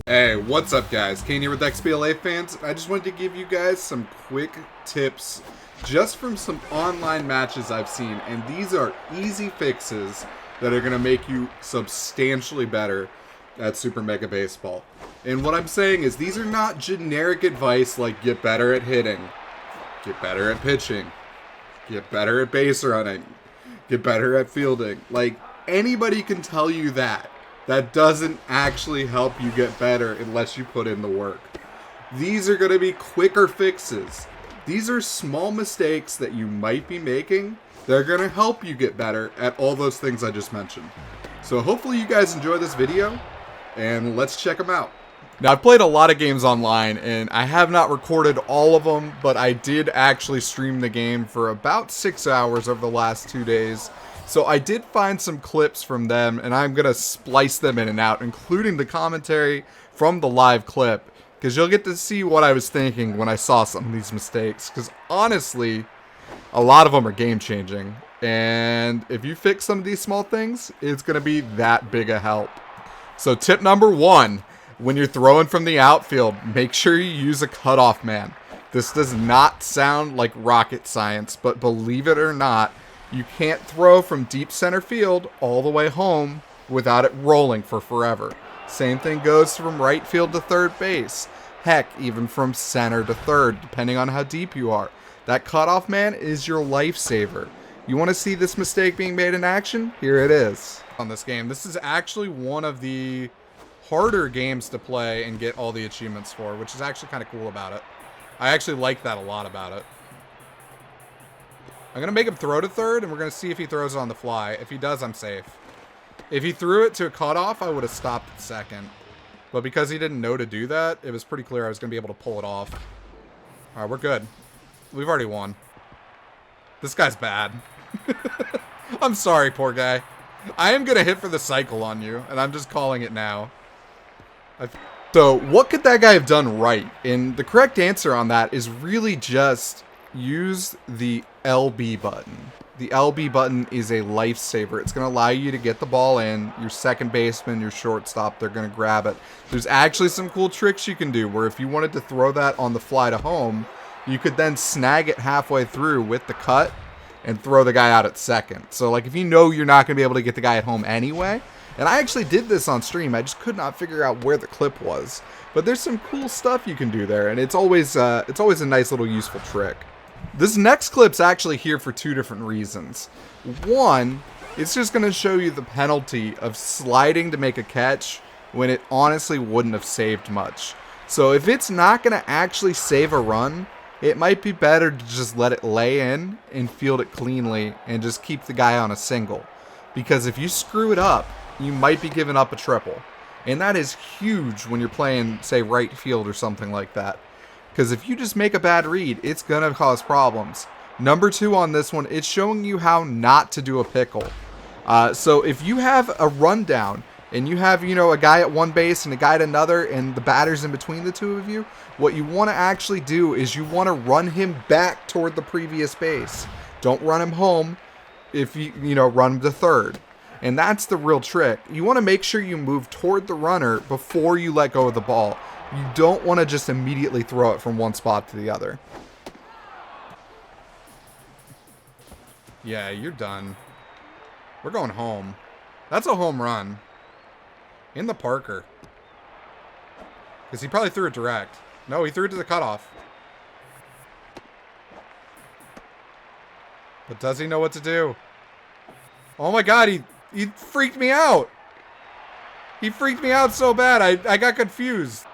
Hey, what's up guys? Kane here with XBLA fans. I just wanted to give you guys some quick tips just from some online matches I've seen, and these are easy fixes that are going to make you substantially better at Super Mega Baseball. And what I'm saying is these are not generic advice like get better at hitting, get better at pitching, get better at base running, get better at fielding. Like, anybody can tell you that. That doesn't actually help you get better unless you put in the work. These are going to be quicker fixes. These are small mistakes that you might be making. They're going to help you get better at all those things I just mentioned. So hopefully you guys enjoy this video, and let's check them out. Now, I've played a lot of games online, and I have not recorded all of them, but I did actually stream the game for about 6 hours over the last 2 days. So I did find some clips from them, and I'm going to splice them in and out, including the commentary from the live clip, because you'll get to see what I was thinking when I saw some of these mistakes, because honestly, a lot of them are game-changing, and if you fix some of these small things, it's going to be that big a help. So tip number 1, when you're throwing from the outfield, make sure you use a cutoff man. This does not sound like rocket science, but believe it or not, you can't throw from deep center field all the way home without it rolling for forever. Same thing goes from right field to third base. Heck, even from center to third, depending on how deep you are. That cutoff man is your lifesaver. You want to see this mistake being made in action? Here it is. On this game, this is actually one of the harder games to play and get all the achievements for, which is actually kind of cool about it. I actually like that a lot about it. I'm going to make him throw to third, and we're going to see if he throws it on the fly. If he does, I'm safe. If he threw it to a cutoff, I would have stopped at second. But because he didn't know to do that, it was pretty clear I was going to be able to pull it off. All right, we're good. We've already won. This guy's bad. I'm sorry, poor guy. I am going to hit for the cycle on you, and I'm just calling it now. So, what could that guy have done right? And the correct answer on that is really just use the LB button. The LB button is a lifesaver. It's going to allow you to get the ball in. Your second baseman, your shortstop, they're going to grab it. There's actually some cool tricks you can do where if you wanted to throw that on the fly to home, you could then snag it halfway through with the cut and throw the guy out at second. So like if you know you're not going to be able to get the guy at home anyway, and I actually did this on stream, I just could not figure out where the clip was. But there's some cool stuff you can do there, and it's always a nice little useful trick. This next clip's actually here for 2 different reasons. One, it's just going to show you the penalty of sliding to make a catch when it honestly wouldn't have saved much. So if it's not going to actually save a run, it might be better to just let it lay in and field it cleanly and just keep the guy on a single. Because if you screw it up, you might be giving up a triple. And that is huge when you're playing, say, right field or something like that. Because if you just make a bad read, it's going to cause problems. Number 2 on this one, it's showing you how not to do a pickle. So if you have a rundown and you have, a guy at one base and a guy at another and the batter's in between the two of you, what you want to actually do is you want to run him back toward the previous base. Don't run him home if you run him to third. And that's the real trick. You want to make sure you move toward the runner before you let go of the ball. You don't want to just immediately throw it from one spot to the other. Yeah, you're done. We're going home. That's a home run. In the Parker. Because he probably threw it direct. No, he threw it to the cutoff. But does he know what to do? Oh my god, he freaked me out. He freaked me out so bad. I got confused.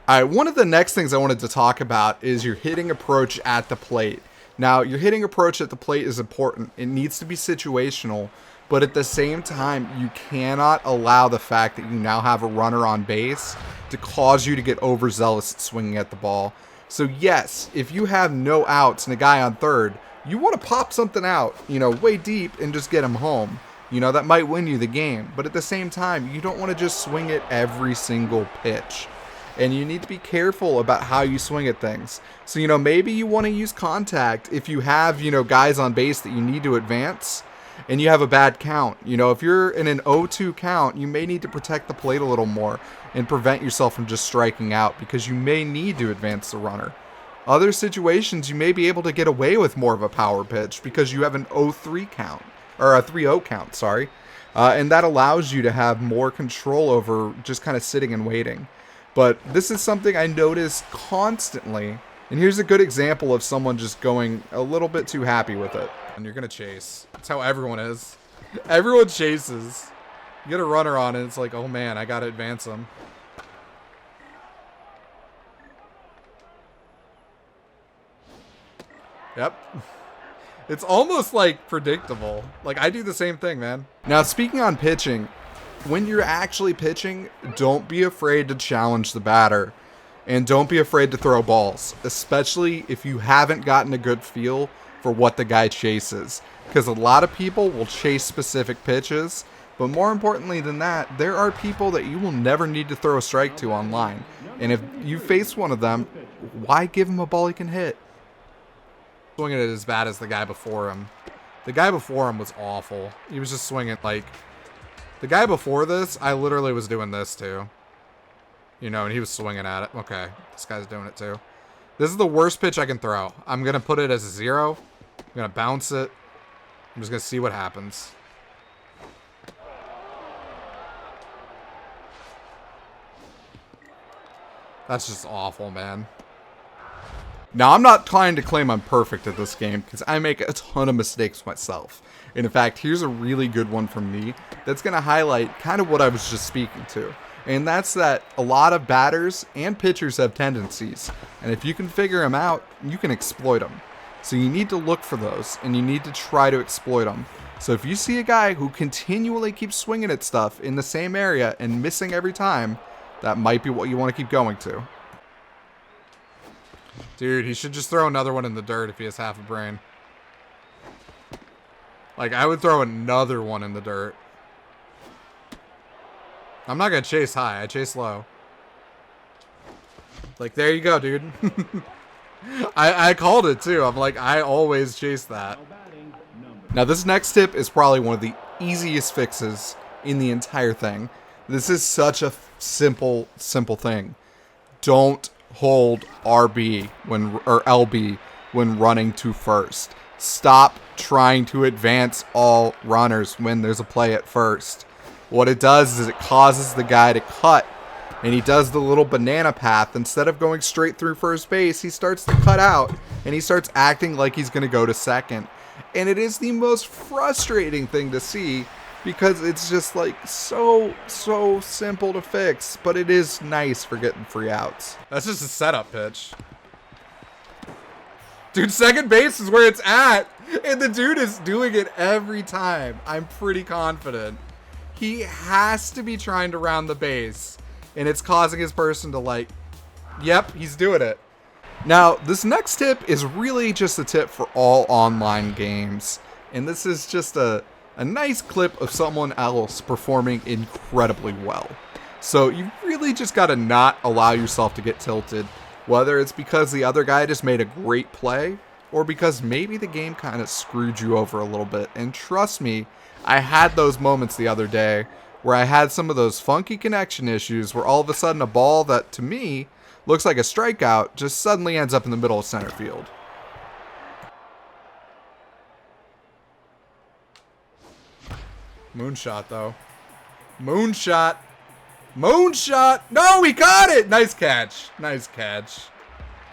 Alright, one of the next things I wanted to talk about is your hitting approach at the plate. Now, your hitting approach at the plate is important. It needs to be situational, but at the same time, you cannot allow the fact that you now have a runner on base to cause you to get overzealous at swinging at the ball. So yes, if you have no outs and a guy on third, you want to pop something out, way deep and just get him home. That might win you the game, but at the same time, you don't want to just swing it every single pitch. And you need to be careful about how you swing at things. So, maybe you want to use contact if you have, guys on base that you need to advance. and you have a bad count. You know, if you're in an 0-2 count, you may need to protect the plate a little more and prevent yourself from just striking out, because you may need to advance the runner. Other situations, you may be able to get away with more of a power pitch because you have an 0-3 count, or a 3-0 count, sorry. And that allows you to have more control over just kind of sitting and waiting. But this is something I notice constantly. And here's a good example of someone just going a little bit too happy with it. And you're going to chase. That's how everyone is. Everyone chases. You get a runner on it, it's like, oh man, I got to advance him. Yep. It's almost like predictable. Like, I do the same thing, man. Now, speaking on pitching, when you're actually pitching, don't be afraid to challenge the batter. And don't be afraid to throw balls, especially if you haven't gotten a good feel for what the guy chases. Because a lot of people will chase specific pitches, but more importantly than that, there are people that you will never need to throw a strike to online. And if you face one of them, why give him a ball he can hit? Swinging it as bad as the guy before him. The guy before him was awful. He was just swinging like... The guy before this, I literally was doing this too. You know, and he was swinging at it. Okay, this guy's doing it too. This is the worst pitch I can throw. I'm going to put it as a 0. I'm going to bounce it. I'm just going to see what happens. That's just awful, man. Now, I'm not trying to claim I'm perfect at this game, because I make a ton of mistakes myself. And in fact, here's a really good one from me that's going to highlight kind of what I was just speaking to. And that's that a lot of batters and pitchers have tendencies. And if you can figure them out, you can exploit them. So you need to look for those, and you need to try to exploit them. So if you see a guy who continually keeps swinging at stuff in the same area and missing every time, that might be what you want to keep going to. Dude, he should just throw another one in the dirt if he has half a brain. Like, I would throw another one in the dirt. I'm not going to chase high. I chase low. Like, there you go, dude. I called it, too. I'm like, I always chase that. Now, this next tip is probably one of the easiest fixes in the entire thing. This is such a simple thing. Don't hold RB or LB when running to first. Stop trying to advance all runners when there's a play at first. What it does is it causes the guy to cut, and he does the little banana path. Instead of going straight through first base, he starts to cut out, and he starts acting like he's going to go to second. And it is the most frustrating thing to see, because it's just like so simple to fix, but it is nice for getting free outs. That's just a setup pitch. Dude, second base is where it's at, and the dude is doing it every time. I'm pretty confident. He has to be trying to round the base, and it's causing his person to like, yep, he's doing it. Now, this next tip is really just a tip for all online games, and this is just a nice clip of someone else performing incredibly well. So you really just got to not allow yourself to get tilted, whether it's because the other guy just made a great play, or because maybe the game kind of screwed you over a little bit. And trust me, I had those moments the other day where I had some of those funky connection issues where all of a sudden a ball that to me looks like a strikeout just suddenly ends up in the middle of center field. Moonshot, though. Moonshot. Moonshot. No, he caught it. Nice catch. Nice catch.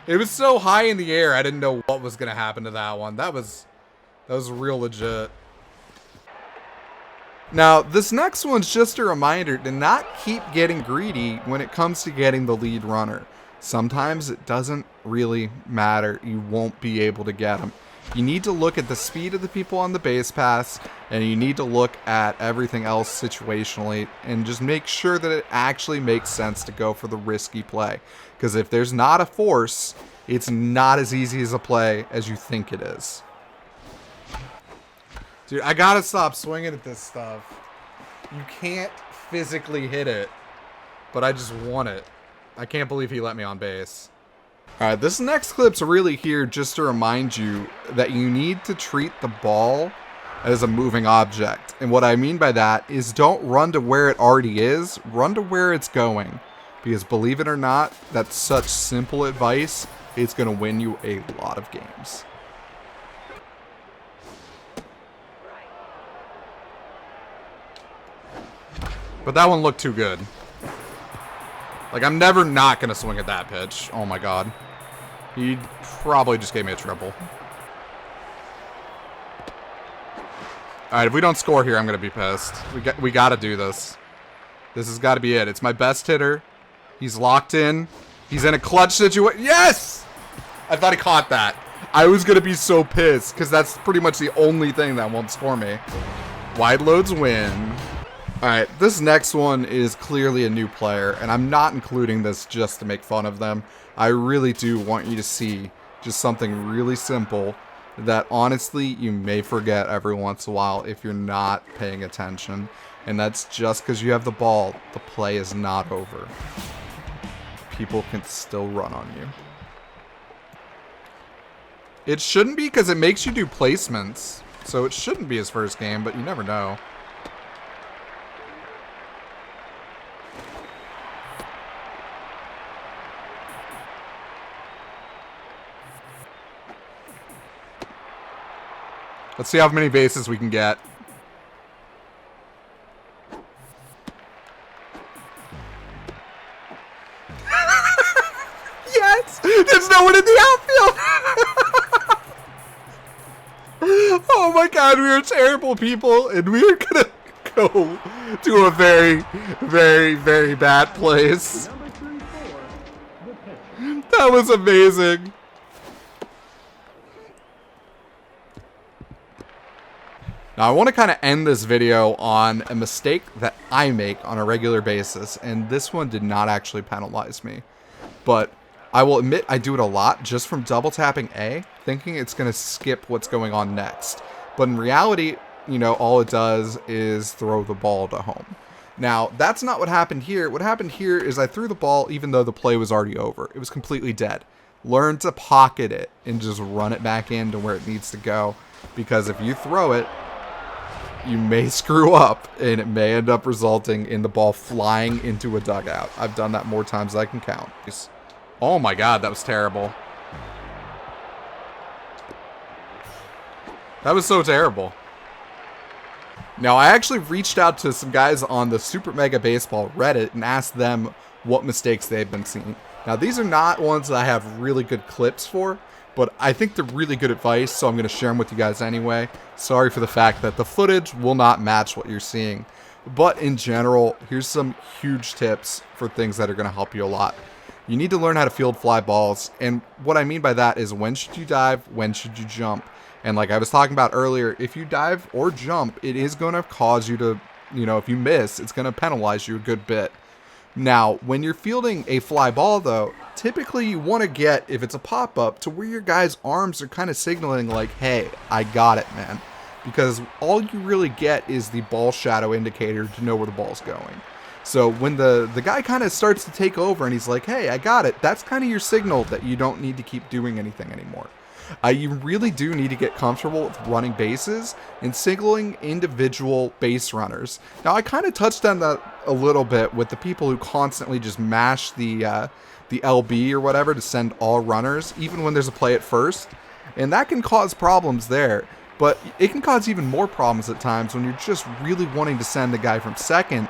It was so high in the air, I didn't know what was going to happen to that one. That was real legit. Now, this next one's just a reminder to not keep getting greedy when it comes to getting the lead runner. Sometimes it doesn't really matter. You won't be able to get them. You need to look at the speed of the people on the base pass, and you need to look at everything else situationally and just make sure that it actually makes sense to go for the risky play. Because if there's not a force, it's not as easy as a play as you think it is. Dude, I gotta stop swinging at this stuff. You can't physically hit it, but I just want it. I can't believe he let me on base. Alright, this next clip's really here just to remind you that you need to treat the ball as a moving object. And what I mean by that is don't run to where it already is, run to where it's going. Because believe it or not, that's such simple advice, it's going to win you a lot of games. But that one looked too good. Like, I'm never not going to swing at that pitch. Oh my god. He probably just gave me a triple. Alright, if we don't score here, I'm going to be pissed. We got to do this. This has got to be it. It's my best hitter. He's locked in. He's in a clutch situation. Yes! I thought he caught that. I was going to be so pissed because that's pretty much the only thing that won't score me. Wide loads win. Alright, this next one is clearly a new player, and I'm not including this just to make fun of them. I really do want you to see just something really simple that honestly you may forget every once in a while if you're not paying attention. And that's just because you have the ball, the play is not over. People can still run on you. It shouldn't be because it makes you do placements. So it shouldn't be his first game, but you never know. Let's see how many bases we can get. Yes! There's no one in the outfield! Oh my god, we are terrible people, and we are gonna go to a very, very, very bad place. That was amazing. Now, I want to kind of end this video on a mistake that I make on a regular basis, and this one did not actually penalize me. But I will admit I do it a lot just from double tapping A, thinking it's going to skip what's going on next. But in reality, you know, all it does is throw the ball to home. Now, that's not what happened here. What happened here is I threw the ball even though the play was already over. It was completely dead. Learn to pocket it and just run it back into where it needs to go. Because if you throw it, you may screw up, and it may end up resulting in the ball flying into a dugout. I've done that more times than I can count. Oh my god, that was terrible. That was so terrible. Now, I actually reached out to some guys on the Super Mega Baseball Reddit and asked them what mistakes they've been seeing. Now, these are not ones that I have really good clips for, but I think they're really good advice, so I'm going to share them with you guys anyway. Sorry for the fact that the footage will not match what you're seeing. But in general, here's some huge tips for things that are going to help you a lot. You need to learn how to field fly balls, and what I mean by that is when should you dive, when should you jump. And like I was talking about earlier, if you dive or jump, it is going to cause you to, you know, if you miss, it's going to penalize you a good bit. Now, when you're fielding a fly ball, though, typically you want to get, if it's a pop-up, to where your guy's arms are kind of signaling like, hey, I got it, man. Because all you really get is the ball shadow indicator to know where the ball's going. So when the guy kind of starts to take over and he's like, hey, I got it, that's kind of your signal that you don't need to keep doing anything anymore. You really do need to get comfortable with running bases and signaling individual base runners. Now, I kind of touched on that a little bit with the people who constantly just mash the LB or whatever to send all runners, even when there's a play at first. And that can cause problems there. But it can cause even more problems at times when you're just really wanting to send the guy from second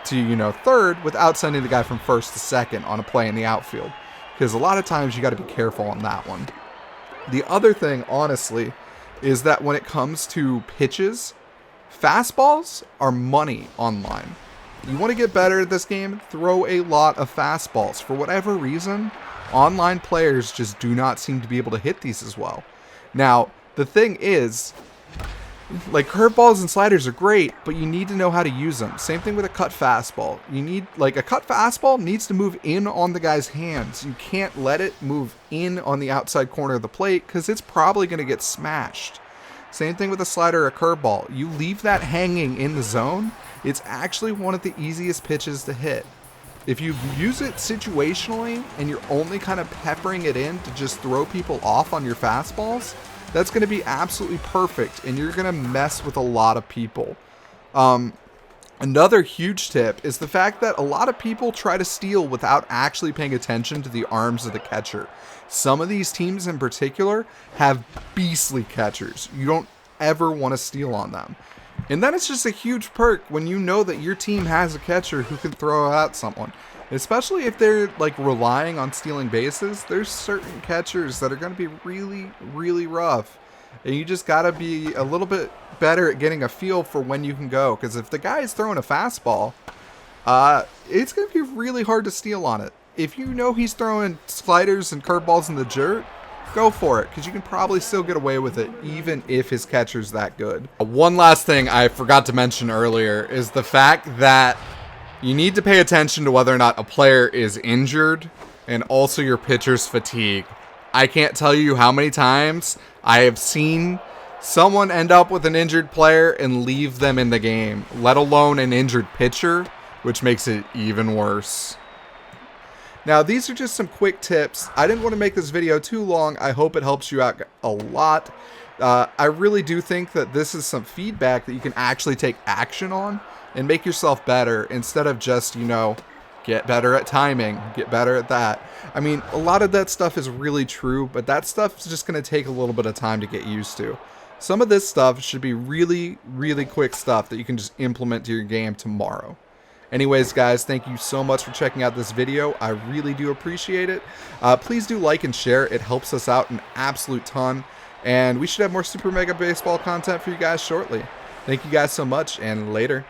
to, you know, third without sending the guy from first to second on a play in the outfield. Because a lot of times you got to be careful on that one. The other thing, honestly, is that when it comes to pitches, fastballs are money online. You want to get better at this game, throw a lot of fastballs. For whatever reason, online players just do not seem to be able to hit these as well. Now, the thing is, like, curveballs and sliders are great, but you need to know how to use them. Same thing with a cut fastball. You need, like, a cut fastball needs to move in on the guy's hands. You can't let it move in on the outside corner of the plate because it's probably going to get smashed. Same thing with a slider or a curveball. You leave that hanging in the zone, it's actually one of the easiest pitches to hit. If you use it situationally and you're only kind of peppering it in to just throw people off on your fastballs, that's going to be absolutely perfect, and you're going to mess with a lot of people. Another huge tip is the fact that a lot of people try to steal without actually paying attention to the arms of the catcher. Some of these teams in particular have beastly catchers. You don't ever want to steal on them. And then it's just a huge perk when you know that your team has a catcher who can throw out someone. Especially if they're like relying on stealing bases, there's certain catchers that are going to be really, really rough. And you just got to be a little bit better at getting a feel for when you can go. Because if the guy is throwing a fastball, it's going to be really hard to steal on it. If you know he's throwing sliders and curveballs in the dirt, go for it. Because you can probably still get away with it, even if his catcher's that good. One last thing I forgot to mention earlier is the fact that you need to pay attention to whether or not a player is injured and also your pitcher's fatigue. I can't tell you how many times I have seen someone end up with an injured player and leave them in the game, let alone an injured pitcher, which makes it even worse. Now, these are just some quick tips. I didn't want to make this video too long. I hope it helps you out a lot. I really do think that this is some feedback that you can actually take action on and make yourself better instead of just, get better at timing, get better at that. I mean, a lot of that stuff is really true, but that stuff is just going to take a little bit of time to get used to. Some of this stuff should be really, really quick stuff that you can just implement to your game tomorrow. Anyways, guys, thank you so much for checking out this video. I really do appreciate it. Please do like and share. It helps us out an absolute ton. And we should have more Super Mega Baseball content for you guys shortly. Thank you guys so much, and later.